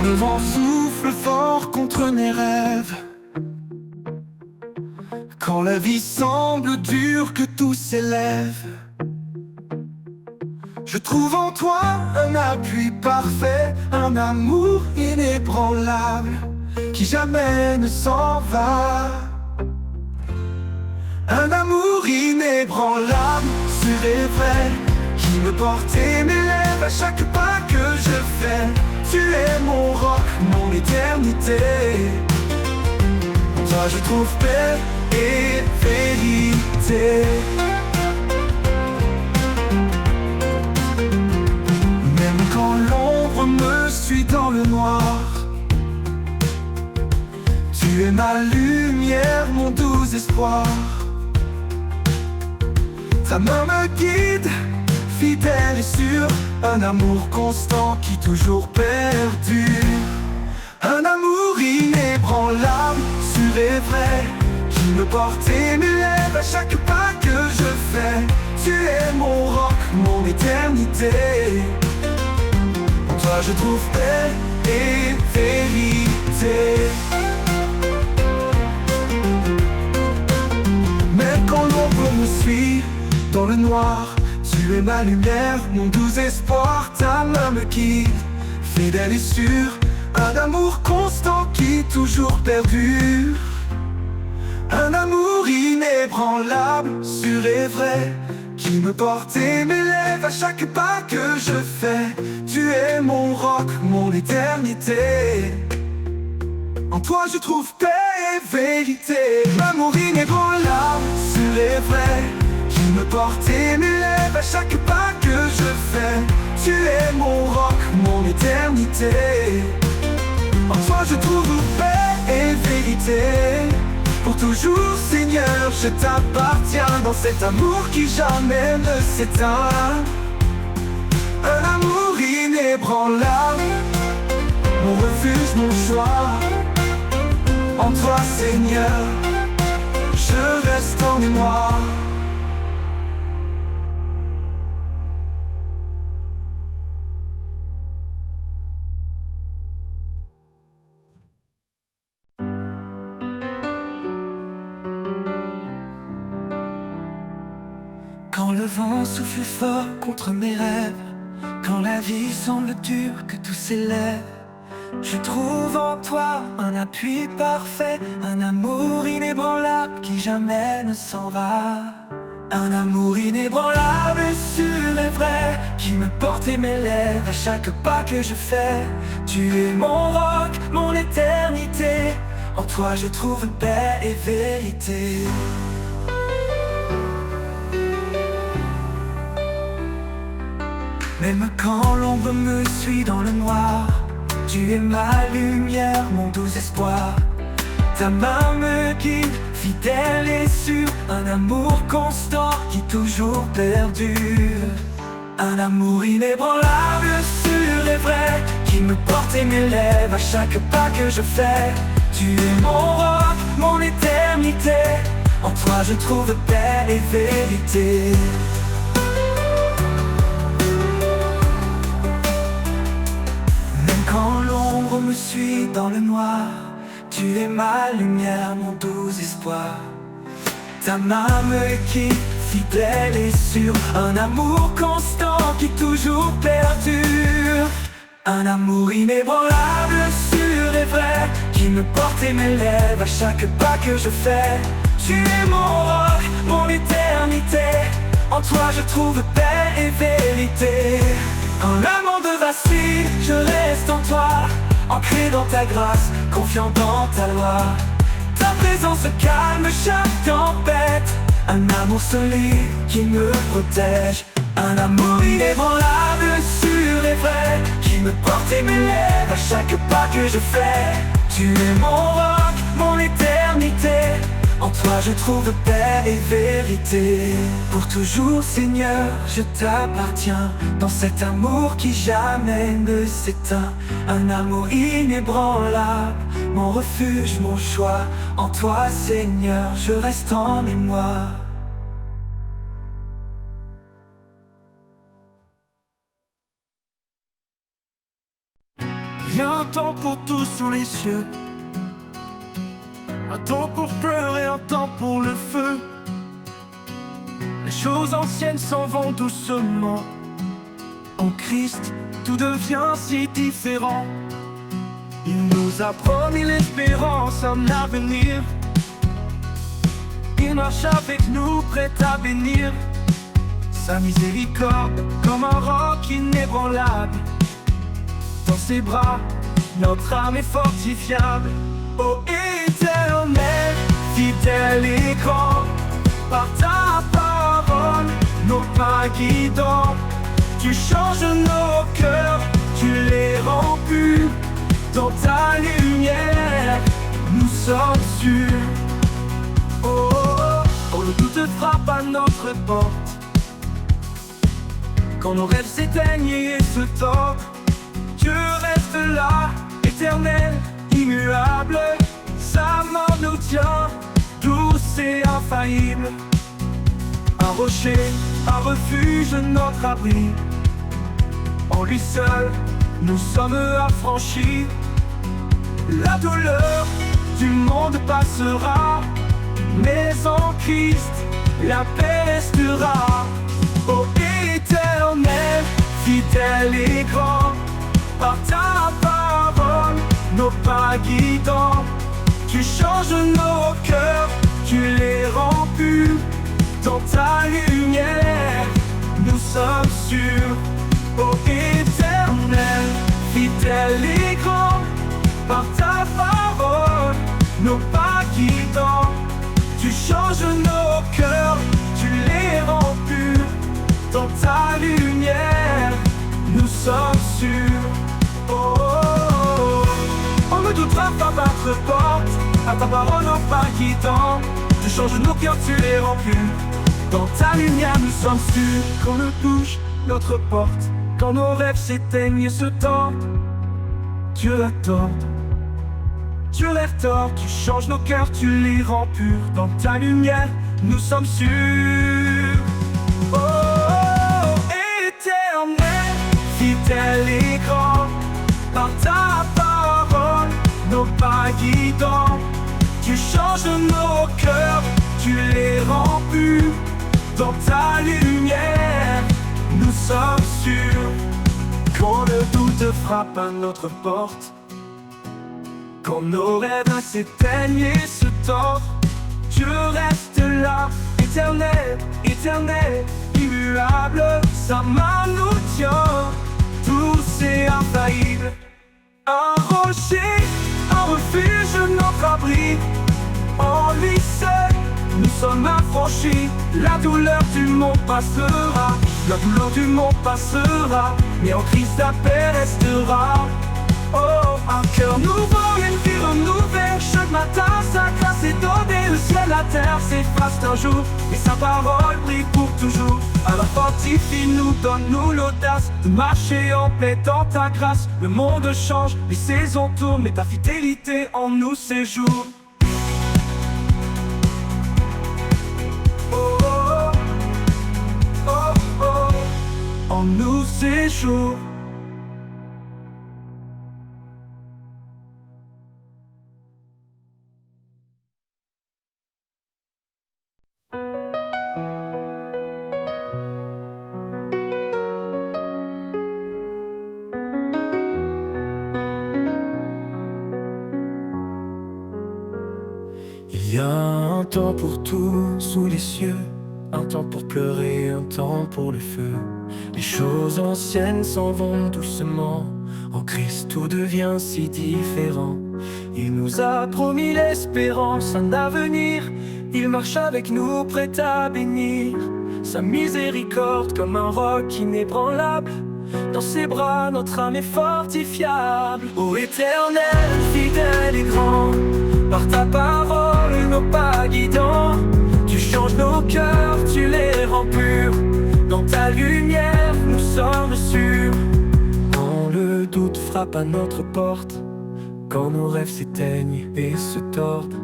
Le vent souffle fort contre mes rêves, quand la vie semble dure, que tout s'élève, je trouve en toi un appui parfait, un amour inébranlable qui jamais ne s'en va. Un amour inébranlable, sûr et vrai, qui me porte et m'élève à chaque pas que je fais. Tu es mon roc, mon éternité. En toi je trouve paix et vérité. Même quand l'ombre me suit dans le noir, tu es ma lumière, mon doux espoir. Ta main me guide, fidèle et sûr, un amour constant qui toujours perdure. Un amour inébranlable, sûr et vrai, qui me porte et m'élève à chaque pas que je fais. Tu es mon roc, mon éternité. En toi je trouve paix et vérité. Même quand l'ombre me suit dans le noir, tu es ma lumière, mon doux espoir. Ta main me guide, fidèle et sûr, un amour constant qui toujours perdure. Un amour inébranlable, sûr et vrai, qui me porte et m'élève à chaque pas que je fais. Tu es mon roc, mon éternité. En toi je trouve paix et vérité. L'amour inébranlable, sûr et vrai, qui me porte et m'élève à chaque pas que je fais. Tu es mon roc, mon éternité. En toi je trouve paix et vérité. Pour toujours Seigneur, je t'appartiens dans cet amour qui jamais ne s'éteint. Un amour inébranlable, mon refuge, mon choix. En toi Seigneur, je reste en mémoire. Quand le vent souffle fort contre mes rêves, quand la vie semble dure, que tout s'élève, je trouve en toi un appui parfait, un amour inébranlable qui jamais ne s'en va. Un amour inébranlable, sûr et vrai, qui me porte et m'élève à chaque pas que je fais. Tu es mon roc, mon éternité. En toi je trouve paix et vérité. Même quand l'ombre me suit dans le noir, tu es ma lumière, mon doux espoir. Ta main me guide, fidèle et sûre. Un amour constant qui toujours perdure. Un amour inébranlable, sûr et vrai, qui me porte et m'élève à chaque pas que je fais. Tu es mon roc, mon éternité. En toi je trouve paix et vérité. Quand l'ombre me suit dans le noir, tu es ma lumière, mon doux espoir. Ta main me guide, fidèle et sûre. Un amour constant qui toujours perdure. Un amour inébranlable, sûr et vrai, qui me porte et m'élève à chaque pas que je fais. Tu es mon roc, mon éternité. En toi je trouve paix et vérité. Quand le monde vacille, je reste en toi, ancré dans ta grâce, confiant dans ta loi. Ta présence calme chaque tempête. Un amour solide qui me protège. Un amour inébranlable, sûr et vrai, qui me porte et m'élève à chaque pas que je fais. Tu es mon roc, mon éternité. En toi je trouve paix et vérité. Pour toujours Seigneur, je t'appartiens dans cet amour qui jamais ne s'éteint. Un amour inébranlable, mon refuge, mon choix. En toi Seigneur, je reste en mémoire. Il y a un temps pour tout sous les cieux. Un temps pour pleurer, un temps pour le feu. Les choses anciennes s'en vont doucement. En Christ, tout devient si différent. Il nous a promis l'espérance, un avenir. Il marche avec nous, prêt à bénir. Sa miséricorde, comme un roc inébranlable. Dans ses bras, notre âme est fortifiable. Ô Éternel, fidèle et grand, par ta parole, nos pas guidants. Tu changes nos cœurs, tu les rends purs. Dans ta lumière, nous sommes sûrs. Oh, oh, oh, quand le doute frappe à notre porte, quand nos rêves s'éteignent et se tordent, Dieu reste là, éternel, immuable. Sa main nous tient, douce et infaillible. Un rocher, un refuge, notre abri. En lui seul, nous sommes affranchis. La douleur du monde passera, mais en Christ, la paix restera. Ô Éternel, fidèle et grand, par ta parole, nos pas guidants. Tu changes nos cœurs, tu les rends purs. Dans dans ta lumière, nous sommes sûrs. Ô Éternel, fidèle et grand, par ta parole, nos pas guidants. Tu changes nos cœurs, tu les rends purs. Dans ta lumière, nous sommes sûrs. Oh, oh, oh. On ne doutera pas battre porte, à ta parole nos pas guidants. Tu changes nos cœurs, tu les rends purs. Dans ta lumière, nous sommes sûrs. Qu'on ne touche notre porte, quand nos rêves s'éteignent et se tordent, Dieu l'attend. Dieu les retord, tu changes nos cœurs, tu les rends purs. Dans ta lumière, nous sommes sûrs. Oh, oh, oh, Éternel, fidèle et grand, par ta parole, nos pas guidants. Tu changes nos cœurs, tu les rends purs. Dans ta lumière, nous sommes sûrs. Quand le doute frappe à notre porte, quand nos rêves s'éteignent et se tordent, tu restes là, éternel, éternel, immuable. Sa main nous tient, douce et infaillible. Un rocher, un refuge, notre abri. En lui seul, nous sommes affranchis. La douleur du monde passera, la douleur du monde passera, mais en Christ la paix restera. Oh, un cœur nouveau, une vie renouvelée. Chaque matin, sa grâce est donnée. Le ciel, la terre s'effacent un jour, et sa parole brille pour toujours. Alors fortifie-nous, donne-nous l'audace de marcher en paix dans ta grâce. Le monde change, les saisons tournent, mais ta fidélité en nous séjourne. Oh, oh, oh, oh, oh, en nous séjourne. Il y a un temps pour tout sous les cieux, un temps pour pleurer, un temps pour le feu. Les choses anciennes s'en vont doucement, en Christ tout devient si différent. Il nous a promis l'espérance, un avenir, il marche avec nous prêt à bénir. Sa miséricorde comme un roc inébranlable, dans ses bras notre âme est fortifiable. Ô Éternel, fidèle et grand, par ta parole nos pas guidants. Tu changes nos cœurs, tu les rends purs. Dans ta lumière nous sommes sûrs. Quand le doute frappe à notre porte, quand nos rêves s'éteignent et se tordent,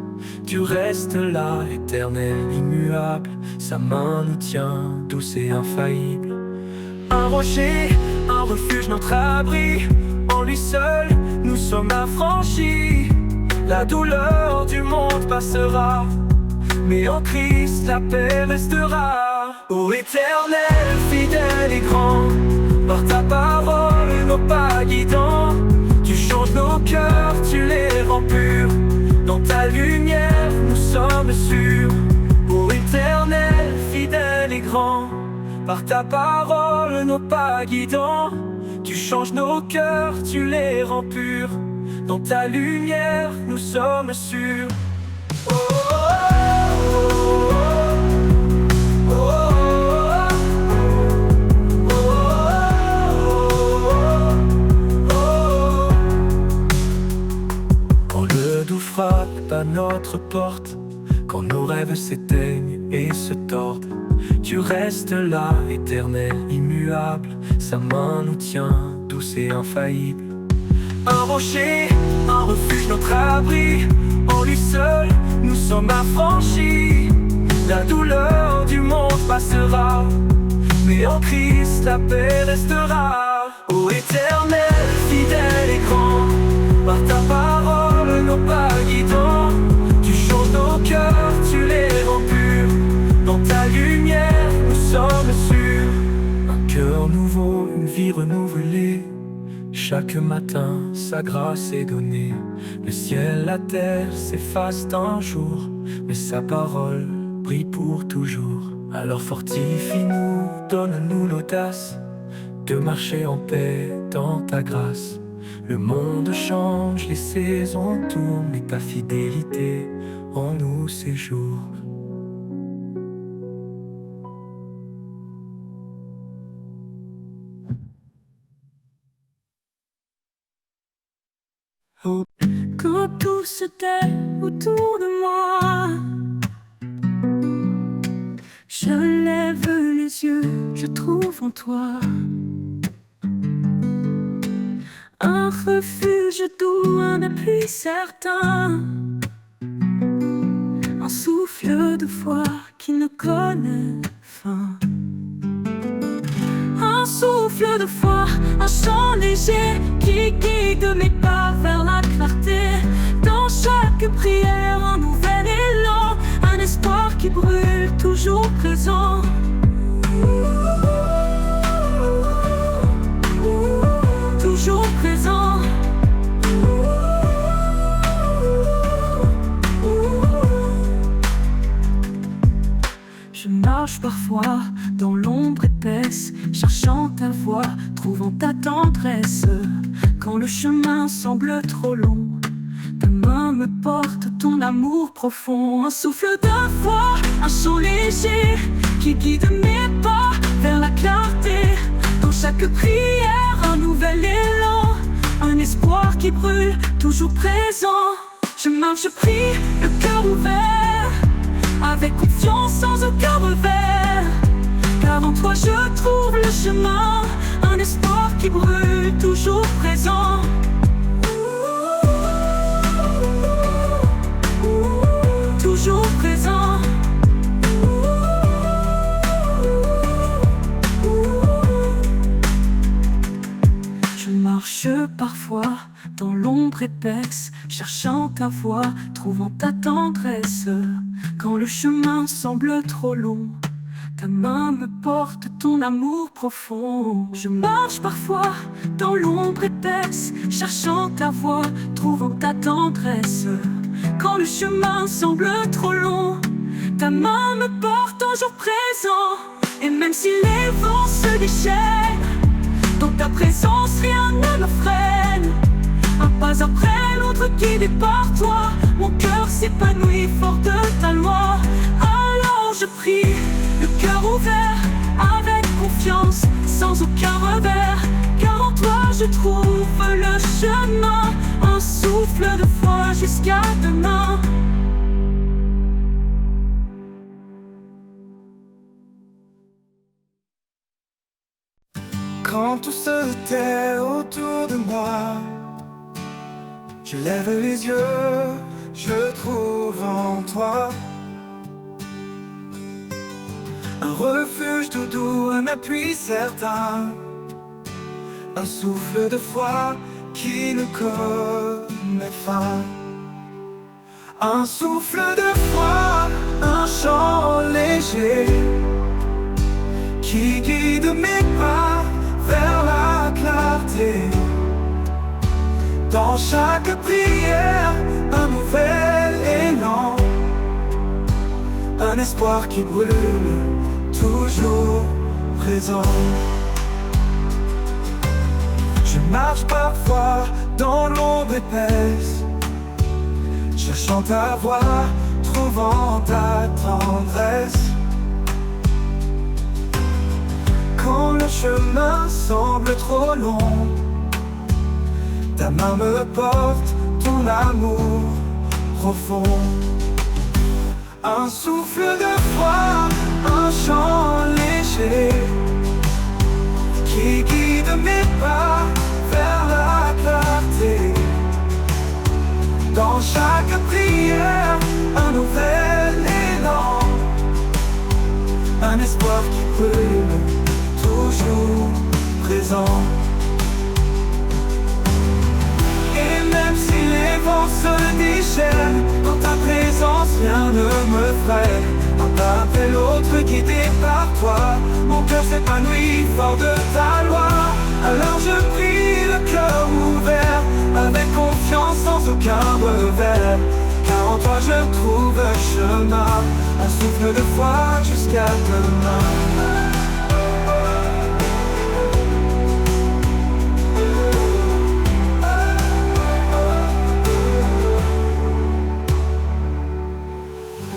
tu restes là, éternel, immuable. Sa main nous tient, douce et infaillible. Un rocher, un refuge, notre abri. En lui seul, nous sommes affranchis. La douleur du monde passera, mais en Christ la paix restera. Ô Éternel, fidèle et grand, par ta parole nos pas guidants. Tu changes nos cœurs, tu les rends purs. Dans ta lumière, nous sommes sûrs. Ô Éternel, fidèle et grand, par ta parole nos pas guidants. Tu changes nos cœurs, tu les rends purs. Dans ta lumière, nous sommes sûrs. Oh, oh, oh, oh, oh, oh, oh. Quand le doute frappe à notre porte, quand nos rêves s'éteignent et se tordent, tu restes là, éternel, immuable. Sa main nous tient, douce et infaillible. Un rocher, un refuge, notre abri. En lui seul, nous sommes affranchis. La douleur du monde passera, mais en Christ la paix restera. Ô Éternel, fidèle et grand, par ta parole nos pas guidants. Tu changes nos cœurs, tu les rends purs. Dans ta lumière, nous sommes sûrs. Un cœur nouveau, une vie renouvelée. Chaque matin, sa grâce est donnée. Le ciel, la terre s'effacent un jour, mais sa parole brille pour toujours. Alors fortifie-nous, donne-nous l'audace de marcher en paix dans ta grâce. Le monde change, les saisons tournent, mais ta fidélité en nous séjourne. Oh. Quand tout se tait autour de moi, je lève les yeux, je trouve en toi un refuge doux, un appui certain, un souffle de foi qui ne connaît fin. Un souffle de foi, un chant léger qui guide mes pas vers la clarté. Dans chaque prière, un nouvel élan, un espoir qui brûle, toujours présent. Toujours présent. Je marche parfois dans l'ombre épaisse, cherchant ta voix, trouvant ta tendresse. Quand le chemin semble trop long, ta main me porte, ton amour profond. Un souffle de foi, un chant léger qui guide mes pas vers la clarté. Dans chaque prière, un nouvel élan, un espoir qui brûle, toujours présent. Je marche, je prie, le cœur ouvert, avec confiance, sans aucun revers. Car en toi je trouve le chemin, un espoir qui brûle, toujours présent. Toujours présent. Je marche parfois dans l'ombre épaisse, cherchant ta voix, trouvant ta tendresse. Quand le chemin semble trop long, ta main me porte, ton amour profond. Je marche parfois dans l'ombre épaisse, cherchant ta voix, trouvant ta tendresse. Quand le chemin semble trop long, ta main me porte, toujours présent. Et même si les vents se déchaînent, dans ta présence rien ne me freine. Un pas après l'autre guidé par toi, mon cœur s'épanouit fort de ta loi. Alors je prie, le cœur ouvert, avec confiance, sans aucun revers. Car en toi je trouve le chemin, un souffle de foi jusqu'à demain. Quand tout se tait autour de moi, je lève les yeux, je trouve en toi un refuge tout doux, un appui certain, un souffle de foi qui ne connaît fin. Un souffle de foi, un chant léger qui guide mes pas vers la clarté. Dans chaque prière, un nouvel élan, un espoir qui brûle, toujours présent. Je marche parfois dans l'ombre épaisse, cherchant ta voix, trouvant ta tendresse. Quand le chemin semble trop long, ta main me porte, ton amour profond. Un souffle de foi, un chant léger qui guide mes pas vers la clarté. Dans chaque prière, un nouvel élan, un espoir qui brûle, toujours présent. Et même si les vents se déchaînent, dans ta présence rien ne me freine. Un pas après l'autre guidé par toi, mon cœur s'épanouit fort de ta loi. Alors je prie, le cœur ouvert, avec confiance sans aucun revers. Car car en toi je trouve le chemin, un souffle de foi jusqu'à demain.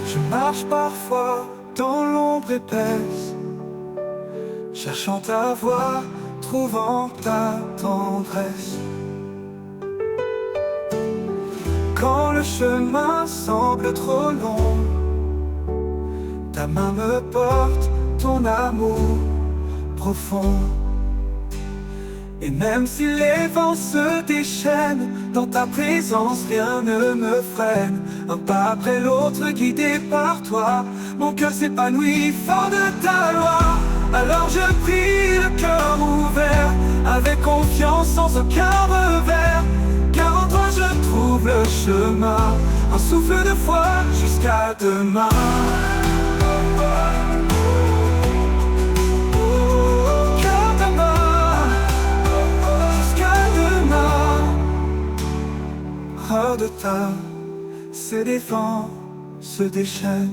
Je marche parfois dans l'ombre épaisse, cherchant ta voix, trouvant ta tendresse. Quand le chemin semble trop long, ta main me porte, ton amour profond. Et même si les vents se déchaînent, dans ta présence rien ne me freine. Un pas après l'autre guidé par toi, mon cœur s'épanouit fort de ta loi. Alors je prie le cœur ouvert, avec confiance sans aucun revers, car en toi je trouve le chemin, un souffle de foi jusqu'à demain. Hors de ta, ces défenses se déchaînent.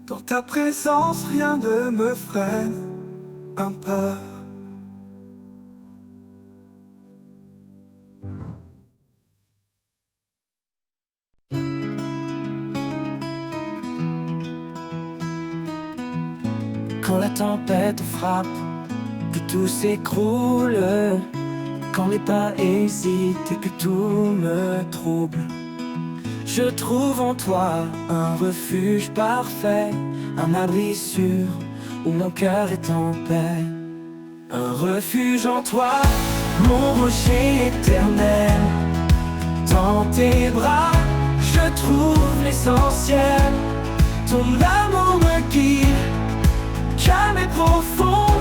Dans ta présence, rien ne me freine un pas. Quand la tempête frappe, que tout s'écroule, quand les pas hésitent et que tout me trouble, je trouve en toi un refuge parfait, un abri sûr où mon cœur est en paix. Un refuge en toi, mon rocher éternel. Dans tes bras, je trouve l'essentiel. Ton amour me guide, calme et profond.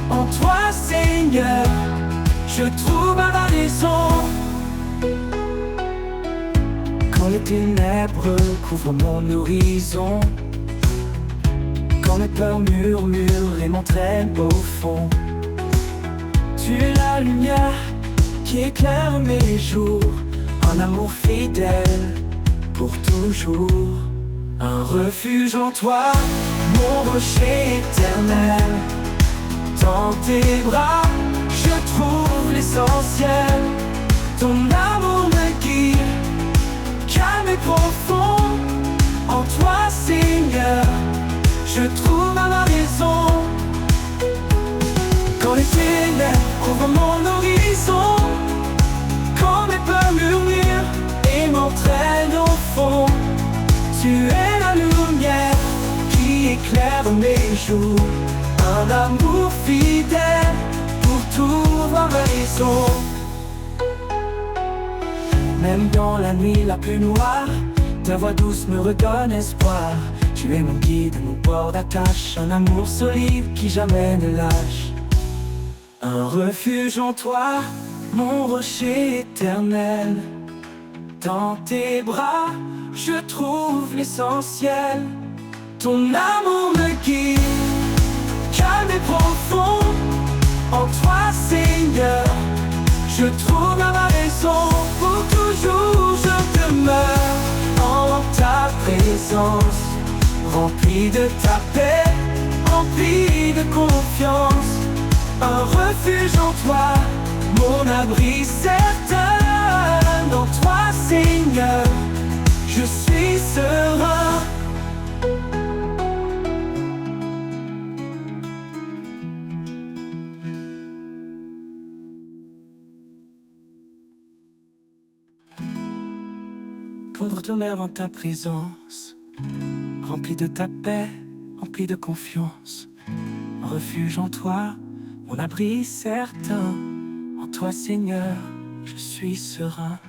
En toi, Seigneur, je trouve ma raison. Quand les ténèbres couvrent mon horizon, quand mes peurs murmurent et m'entraînent au fond, tu es la lumière qui éclaire mes jours, un amour fidèle pour toujours. Un refuge en toi, mon rocher éternel. Dans tes bras, je trouve l'essentiel. Ton amour me guide, calme et profond. En toi, Seigneur, je trouve ma raison. Quand les ténèbres couvrent mon horizon, quand mes peurs murmurent et m'entraînent au fond, tu es la lumière qui éclaire mes jours, un amour fidèle pour tout voir raison. Même dans la nuit la plus noire, ta voix douce me redonne espoir. Tu es mon guide, mon port d'attache, un amour solide qui jamais ne lâche. Un refuge en toi, mon rocher éternel. Dans tes bras, je trouve l'essentiel. Ton amour me guide, calme et profond. En toi, Seigneur, je trouve ma raison. Pour toujours je demeure en ta présence, rempli de ta paix, rempli de confiance. Un refuge en toi, mon abri certain. En toi, Seigneur, je suis serein. Pour demeurer en ta présence, rempli de ta paix, rempli de confiance. Un refuge en toi, mon abri certain. En toi, Seigneur, je suis serein.